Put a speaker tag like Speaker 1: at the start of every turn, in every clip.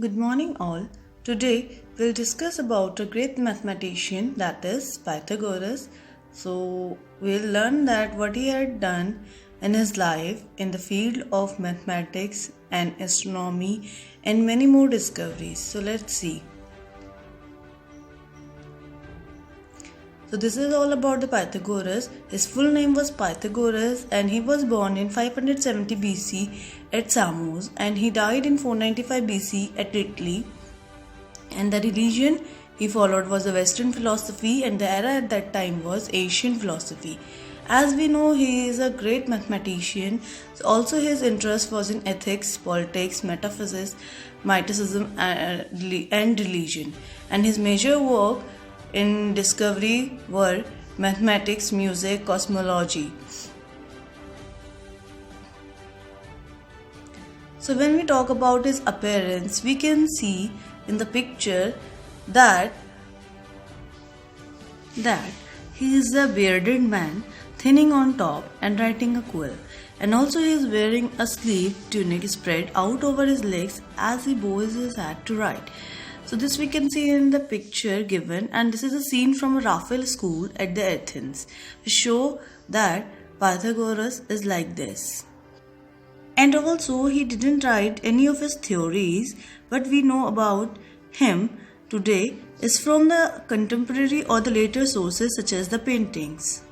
Speaker 1: Good morning all. Today we'll discuss about a great mathematician, that is Pythagoras. So we'll learn that what he had done in his life in the field of mathematics and astronomy and many more discoveries. So let's see. So this is all about the Pythagoras. His full name was Pythagoras and he was born in 570 BC at Samos and he died in 495 BC at Italy. And the religion he followed was the Western philosophy, and the era at that time was Asian philosophy. As we know, he is a great mathematician. So also his interest was in ethics, politics, metaphysics, mysticism and religion. And his major work in discovery were mathematics, music, cosmology. So when we talk about his appearance, we can see in the picture that he is a bearded man, thinning on top and writing a quill, and also he is wearing a sleeve tunic spread out over his legs as he bows his head to write. So this we can see in the picture given, and this is a scene from a Raphael school at the Athens, to show that Pythagoras is like this. And also he didn't write any of his theories. What we know about him today is from the contemporary or the later sources such as the paintings.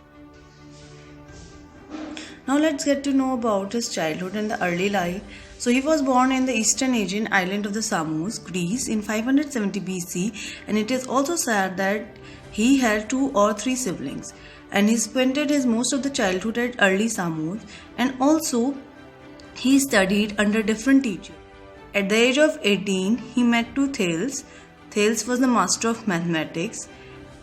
Speaker 1: Now let's get to know about his childhood and the early life. So he was born in the Eastern Aegean island of the Samos, Greece in 570 BC, and it is also said that he had 2 or 3 siblings, and he spent his most of the childhood at early Samos, and also he studied under different teachers. At the age of 18, he met to Thales. Thales was the master of mathematics,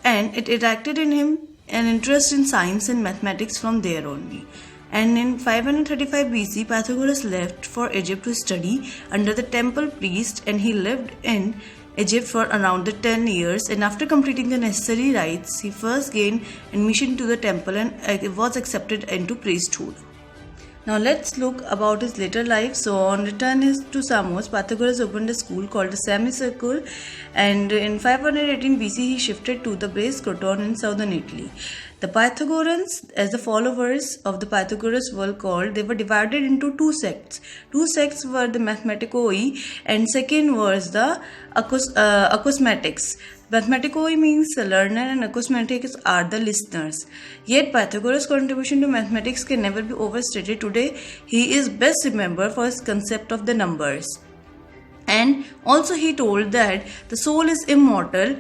Speaker 1: and it attracted in him an interest in science and mathematics from there only. And in 535 BC, Pythagoras left for Egypt to study under the temple priest, and he lived in Egypt for around 10 years, and after completing the necessary rites, he first gained admission to the temple and was accepted into priesthood. Now let's look about his later life. So on return to Samos, Pythagoras opened a school called the Semicircle, and in 518 BC he shifted to the base Croton in southern Italy. The Pythagoreans, as the followers of the Pythagoras were called, they were divided into 2 sects. 2 sects were the Mathematicoi, and second was the Acousmatics. Mathematicoi means the learner and acousmatics are the listeners. Yet Pythagoras' contribution to mathematics can never be overstated. Today, he is best remembered for his concept of the numbers. And also he told that the soul is immortal.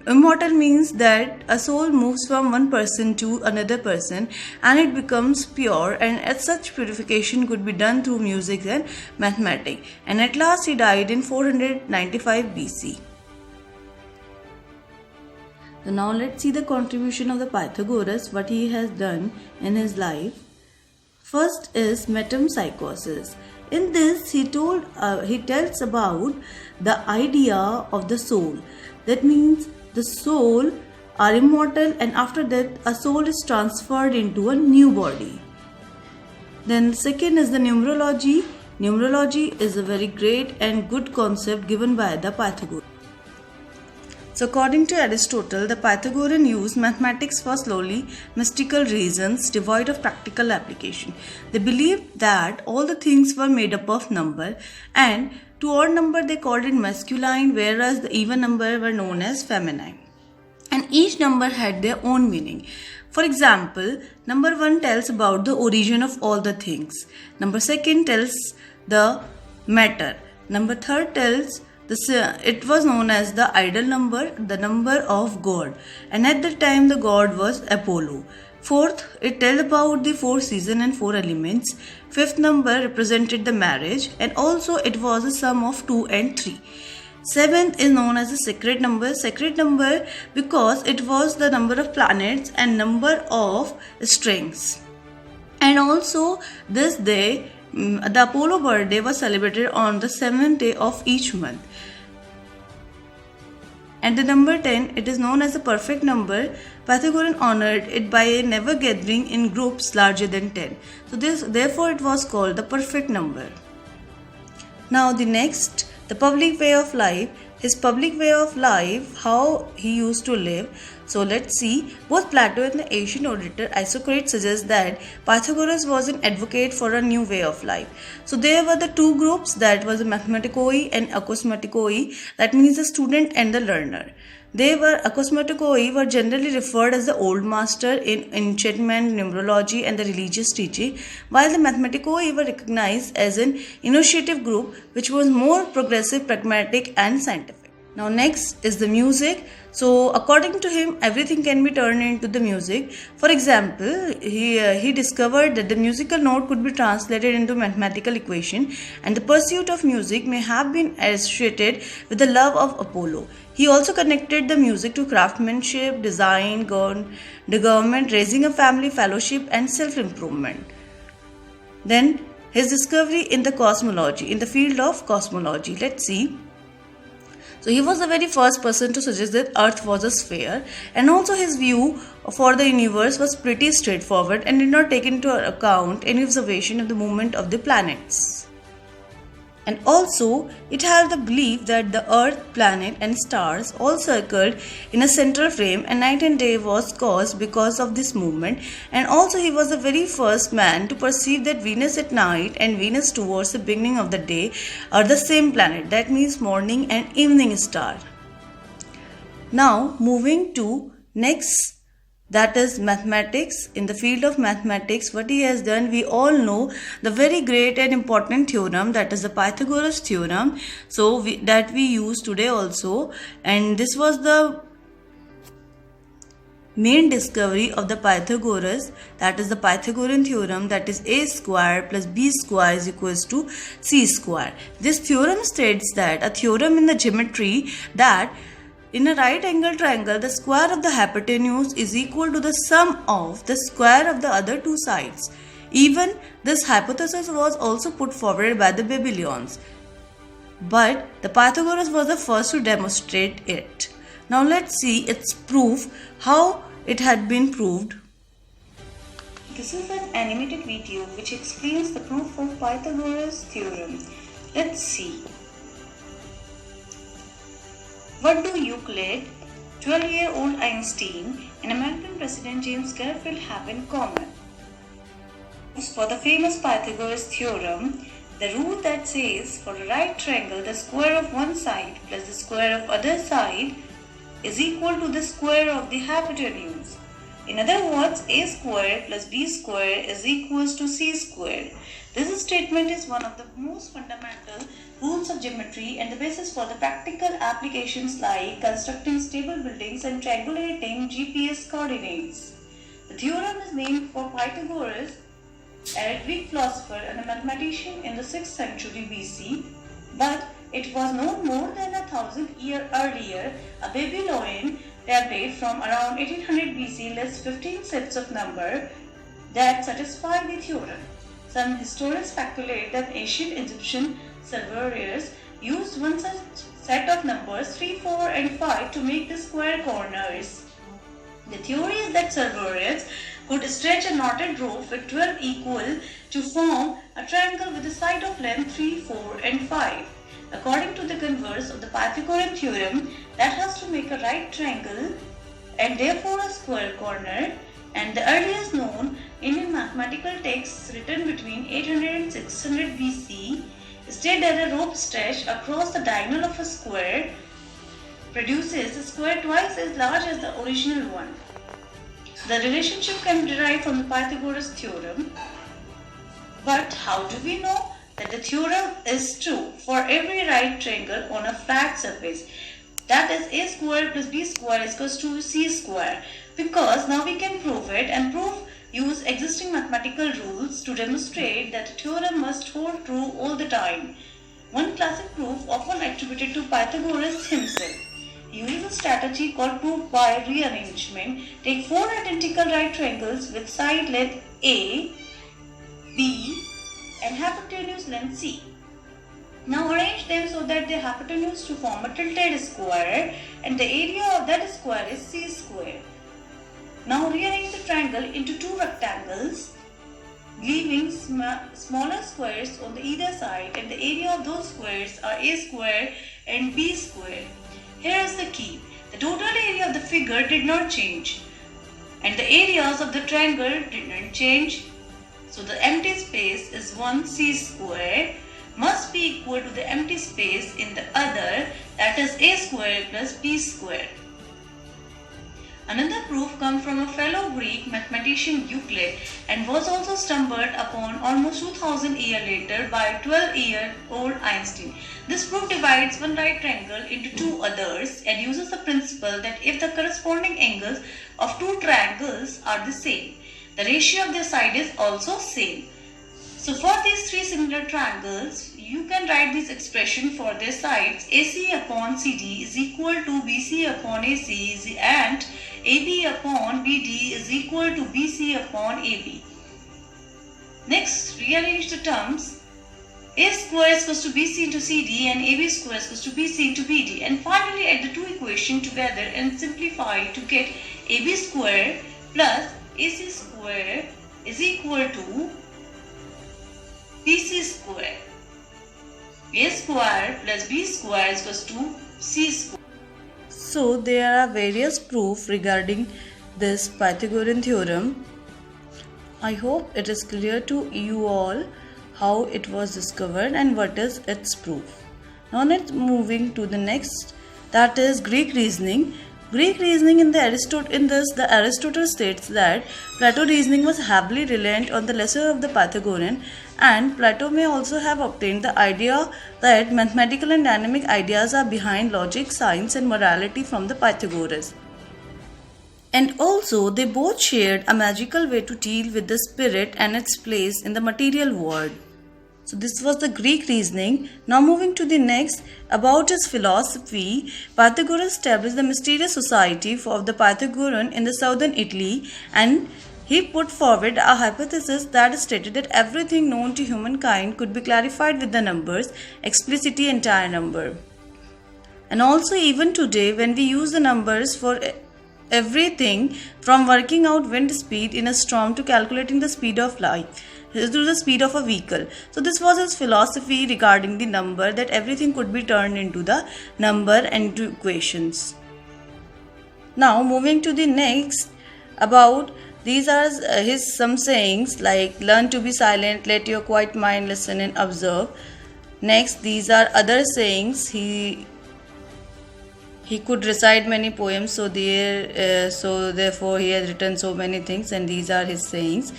Speaker 1: Immortal means that a soul moves from one person to another person and it becomes pure, and as such purification could be done through music and mathematics. And at last he died in 495 BC. So now let's see the contribution of the Pythagoras, what he has done in his life. First is metempsychosis. In this he tells about the idea of the soul. That means the soul are immortal, and after death a soul is transferred into a new body. Then second is the numerology. Numerology is a very great and good concept given by the Pythagoras. So according to Aristotle, the Pythagorean used mathematics for slowly mystical reasons devoid of practical application. They believed that all the things were made up of number, and to odd number they called it masculine, whereas the even number were known as feminine. And each number had their own meaning. For example, number 1 tells about the origin of all the things. Number 2 tells the matter. Number 3 tells it was known as the idol number, the number of God, and at the time the god was Apollo. 4th, it tells about the 4 seasons and 4 elements. 5th number represented the marriage, and also it was a sum of 2 and 3. 7th is known as the sacred number because it was the number of planets and number of strings. And also this day, the Apollo birthday was celebrated on the 7th day of each month. And the number 10, it is known as the perfect number. Pythagorean honored it by never gathering in groups larger than 10. So therefore it was called the perfect number. Now the next the public way of life, his public way of life, how he used to live. So let's see, both Plato and the ancient orator Isocrates suggest that Pythagoras was an advocate for a new way of life. So there were the two groups, that was the mathematikoi and akosmatikoi, that means the student and the learner. Akosmatikoi were generally referred as the old master in enchantment, numerology and the religious teaching, while the mathematikoi were recognized as an initiative group which was more progressive, pragmatic and scientific. Now next is the music. So according to him, everything can be turned into the music. For example, he discovered that the musical note could be translated into mathematical equation, and the pursuit of music may have been associated with the love of Apollo. He also connected the music to craftsmanship, design, the government, raising a family, fellowship and self-improvement. Then his discovery in the cosmology, in the field of cosmology. Let's see. So he was the very first person to suggest that Earth was a sphere, and also his view for the universe was pretty straightforward and did not take into account any observation of the movement of the planets. And also, it had the belief that the Earth, planet and stars all circled in a central frame, and night and day was caused because of this movement. And also he was the very first man to perceive that Venus at night and Venus towards the beginning of the day are the same planet, that means morning and evening star. Now moving to next, that is mathematics. In the field of mathematics, what he has done, we all know the very great and important theorem, that is the Pythagoras theorem, that we use today also. And this was the main discovery of the Pythagoras, that is the Pythagorean theorem, that is a square plus b square is equals to c square. This theorem states that a theorem in the geometry that in a right angle triangle, the square of the hypotenuse is equal to the sum of the square of the other two sides. Even this hypothesis was also put forward by the Babylonians, but the Pythagoras was the first to demonstrate it. Now let's see its proof, how it had been proved. This is an animated video which explains the proof of Pythagoras theorem. Let's see. What do Euclid, 12-year-old Einstein, and American President James Garfield have in common? For the famous Pythagoras theorem, the rule that says for a right triangle the square of one side plus the square of other side is equal to the square of the hypotenuse. In other words, a square plus b square is equals to c square. This statement is one of the most fundamental rules of geometry and the basis for the practical applications like constructing stable buildings and triangulating GPS coordinates. The theorem is named for Pythagoras, a Greek philosopher and a mathematician in the 6th century BC, but it was known more than 1,000 years earlier. A Babylonian tablet from around 1800 BC lists 15 sets of numbers that satisfy the theorem. Some historians speculate that ancient Egyptian surveyors used one such set of numbers 3, 4 and 5 to make the square corners. The theory is that surveyors could stretch a knotted rope with 12 equal to form a triangle with a side of length 3, 4 and 5. According to the converse of the Pythagorean theorem, that has to make a right triangle and therefore a square corner, and the earliest known Indian mathematical texts written between 800 and 600 BC state that a rope stretched across the diagonal of a square produces a square twice as large as the original one. The relationship can be derived from the Pythagoras theorem. But how do we know that the theorem is true for every right triangle on a flat surface? That is, a square plus b square is equals to c square. Because now we can prove it, and use existing mathematical rules to demonstrate that the theorem must hold true all the time. One classic proof often attributed to Pythagoras himself. He uses a strategy called proof by rearrangement. Take 4 identical right triangles with side length A, B and hypotenuse length C. Now arrange them so that they hypotenuse to form a tilted square and the area of that square is C square. Now rearrange the triangle into 2 rectangles. leaving smaller squares on the either side, and the area of those squares are a square and b square. Here is the key. The total area of the figure did not change, and the areas of the triangle did not change. So the empty space is 1c square must be equal to the empty space in the other, that is a square plus b square. Another proof comes from a fellow Greek mathematician Euclid and was also stumbled upon almost 2000 years later by 12-year-old Einstein. This proof divides one right triangle into two others and uses the principle that if the corresponding angles of two triangles are the same, the ratio of their side is also same. So for these three similar triangles, you can write this expression for their sides. AC upon CD is equal to BC upon AC and AB upon BD is equal to BC upon AB. Next, rearrange the terms. A square is equals to BC into CD and AB square is equals to BC into BD. And finally add the two equations together and simplify to get AB square plus AC square is equal to BC square. A square plus B square is equals to C square. So there are various proofs regarding this Pythagorean theorem. I hope it is clear to you all how it was discovered and what is its proof. Now let's moving to the next, that is Greek reasoning. Greek reasoning in the Aristotle states that Plato reasoning was heavily reliant on the lesser of the Pythagorean, and Plato may also have obtained the idea that mathematical and dynamic ideas are behind logic, science and morality from the Pythagoras. And also they both shared a magical way to deal with the spirit and its place in the material world. So this was the Greek reasoning. Now moving to the next, about his philosophy, Pythagoras established the mysterious society of the Pythagorean in the southern Italy, and he put forward a hypothesis that stated that everything known to humankind could be clarified with the numbers, explicitly entire number. And also even today, when we use the numbers for everything from working out wind speed in a storm to calculating the speed of light, to the speed of a vehicle. So this was his philosophy regarding the number, that everything could be turned into the number and into equations. Now moving to the next, about these are his some sayings like learn to be silent, let your quiet mind listen and observe. Next, these are other sayings. He could recite many poems, so therefore he has written so many things, and these are his sayings.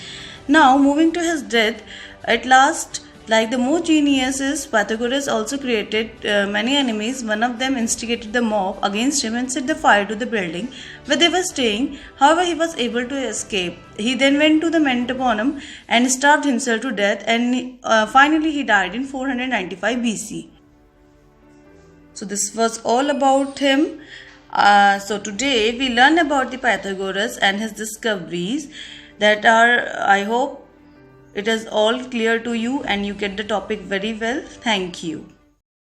Speaker 1: Now moving to his death, at last, like the more geniuses, Pythagoras also created many enemies. One of them instigated the mob against him and set the fire to the building where they were staying. However, he was able to escape. He then went to the Melitopon and starved himself to death, and finally he died in 495 BC. So this was all about him. So today we learn about the Pythagoras and his discoveries that are, I hope it is all clear to you and you get the topic very well. Thank you.